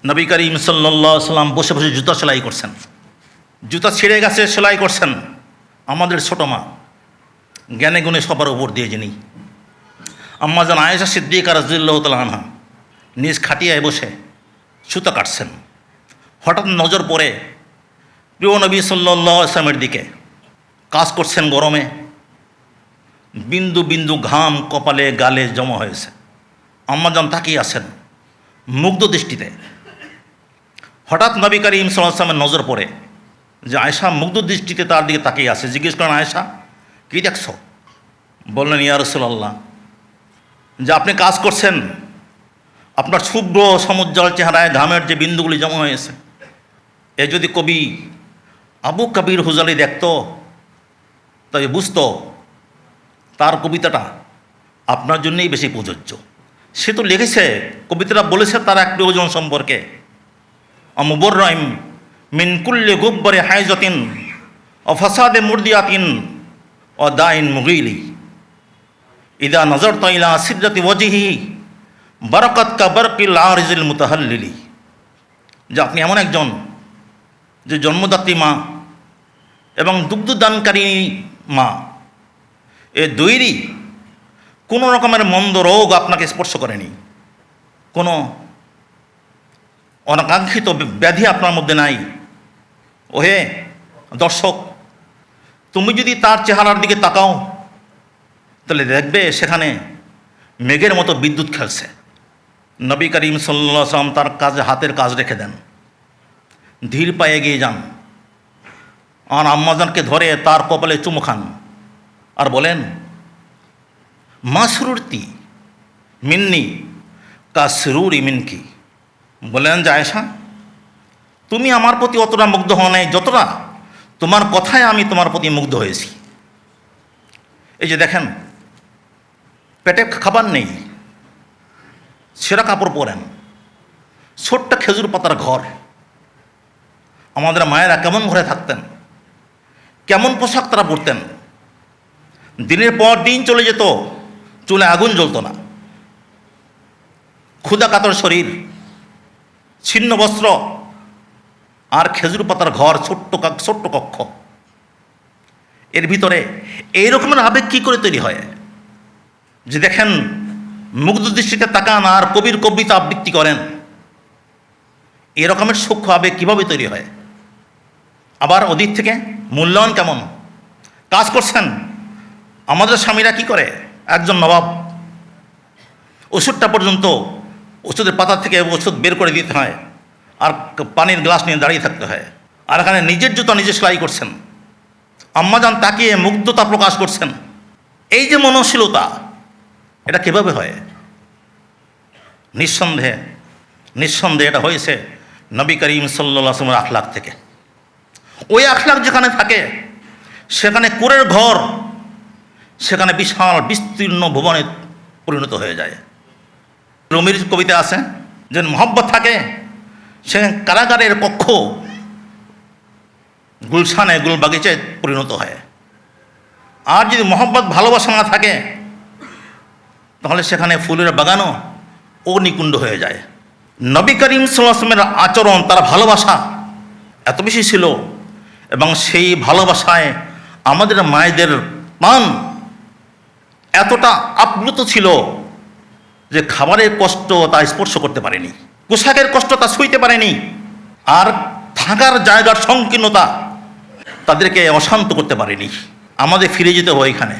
নবী করিম সাল্লাল্লাহু আলাইহি সাল্লাম বসে বসে জুতা সেলাই করছেন, জুতা ছিঁড়ে গেছে, সেলাই করছেন। আমাদের ছোটো মা জ্ঞানে গুণে সবার উপর দিয়ে যিনি, আম্মা জান আয়েশা সিদ্দিকা রাদিয়াল্লাহু তাআলা আনহা নিজ খাটিয়ায় বসে সুতা কাটছেন। হঠাৎ নজর পড়ে প্রিয় নবী সাল্লাল্লাহু আলাইহি ওয়াসাল্লামের দিকে। কাজ করছেন গরমে, বিন্দু বিন্দু ঘাম কপালে গালে জমা হয়েছে। আম্মা জান তাকিয়ে আছেন মুগ্ধ দৃষ্টিতে। হঠাৎ নবী করিম সাল্লাল্লাহু আলাইহি ওয়াসাল্লামের নজর পড়ে যে আয়েশা মুগ্ধ দৃষ্টিতে তার দিকে তাকিয়ে আছে। জিজ্ঞেস করেন, আয়েশা কী দেখছো? বললেন, ইয়া রাসূলুল্লাহ, যে আপনি কাজ করছেন, আপনার শুভ্র সমুজ্জ্বল চেহারায় ঘামের যে বিন্দুগুলি জমা হয়েছে, এ যদি কবি আবু কবির হুজালি দেখত তবে বুঝত তার কবিতাটা আপনার জন্যই বেশি প্রযোজ্য। সে তো লিখেছে, কবিতাটা বলেছে তার এক প্রিয়জন সম্পর্কে, মুবররাইম মিন কুল্লি গুব্বারে হাইজাতিন ও ফাসাদে মুরদিয়াতিন ও দাইন মুগিলি ইদা নজরতা ইলা সিদরাতি ওয়াজহি বারাকাত কা বারকিল আরিজিল মুতাহাল্লিলি। যে আপনি এমন একজন যে জন্মদাত্রী মা এবং দুগ্ধদানকারী মা, এ দুইরই কোনো রকমের মন্দ রোগ আপনাকে স্পর্শ করেনি, কোনো অনাকাঙ্ক্ষিত ব্যাধি আপনার মধ্যে নাই। ওহে দর্শক, তুমি যদি তার চেহারার দিকে তাকাও তাহলে দেখবে সেখানে মেঘের মতো বিদ্যুৎ খেলছে। নবী করিম সাল্লাল্লাহু আলাইহি ওয়াসাল্লাম তার কাজে হাতের কাজ রেখে দেন, ধীর পায়ে এগিয়ে যান আর আম্মাজানকে ধরে তার কপালে চুমু খান আর বলেন, মাসরুরতি মিন্নি কাসরুরি মিনকি। বলেন যে আয়েশা, তুমি আমার প্রতি অতটা মুগ্ধ হও নাই যতটা তোমার কথায় আমি তোমার প্রতি মুগ্ধ হয়েছি। এই যে দেখেন, পেটে খাবার নেই, ছেঁড়া কাপড় পরেন, ছোট্ট খেজুর পাতার ঘর। আমাদের মায়েরা কেমন ঘরে থাকতেন, কেমন পোশাক তারা পরতেন। দিনের পর দিন চলে যেত, চুলে আগুন জ্বলত না, ক্ষুধা কাতর শরীর, ছিন্ন বস্ত্র আর খেজুর পাতার ঘর, ছোট্ট কক্ষ। এর ভিতরে এই রকমের আবেগ কী করে তৈরি হয়? যে দেখেন, মুগ্ধ দৃষ্টিতে তাকান আর কবির কবিতা আবৃত্তি করেন, এ রকমের সূক্ষ্ম আবেগ কীভাবে তৈরি হয়? আবার ওদিক থেকে মূল্যায়ন কেমন? কাজ করছেন, আমাদের স্বামীরা কি করে? একজন নবাব, ওষুধটা পর্যন্ত ওষুধের পাতা থেকে ওষুধ বের করে দিতে হয় আর পানির গ্লাস নিয়ে দাঁড়িয়ে থাকতে হয়। আর এখানে নিজের জুতা নিজে সেলাই করছেন, আম্মাজান তাকিয়ে মুগ্ধতা প্রকাশ করছেন। এই যে মননশীলতা, এটা কীভাবে হয়? নিঃসন্দেহে এটা হয়েছে নবী করিম সাল্লাল্লাহু আলাইহি ওয়াসাল্লামের আখলাক থেকে। ওই আখলাক যেখানে থাকে সেখানে কুরের ঘর, সেখানে বিশাল বিস্তীর্ণ ভুবনে পরিণত হয়ে যায়। রুমির কবিতা আছে যে মহব্বত থাকে সেখানে কারাগারের কক্ষ গুলশানে গুলবাগিচায় পরিণত হয়। আর যদি মহব্বত ভালোবাসা না থাকে তাহলে সেখানে ফুলের বাগানও অগ্নিকুণ্ড হয়ে যায়। নবী করিম সাল্লাল্লাহু আলাইহি ওয়াসাল্লামের আচরণ, তার ভালোবাসা এত বেশি ছিল এবং সেই ভালোবাসায় আমাদের মায়েদের প্রাণ এতটা আপ্লুত ছিল যে খাবারের কষ্ট তা স্পর্শ করতে পারেনি, পোশাকের কষ্ট তা সইতে পারেনি, আর থাকার জায়গার সংকীর্ণতা তাদেরকে অশান্ত করতে পারেনি। আমাদের ফিরে যেতে হয় এখানে।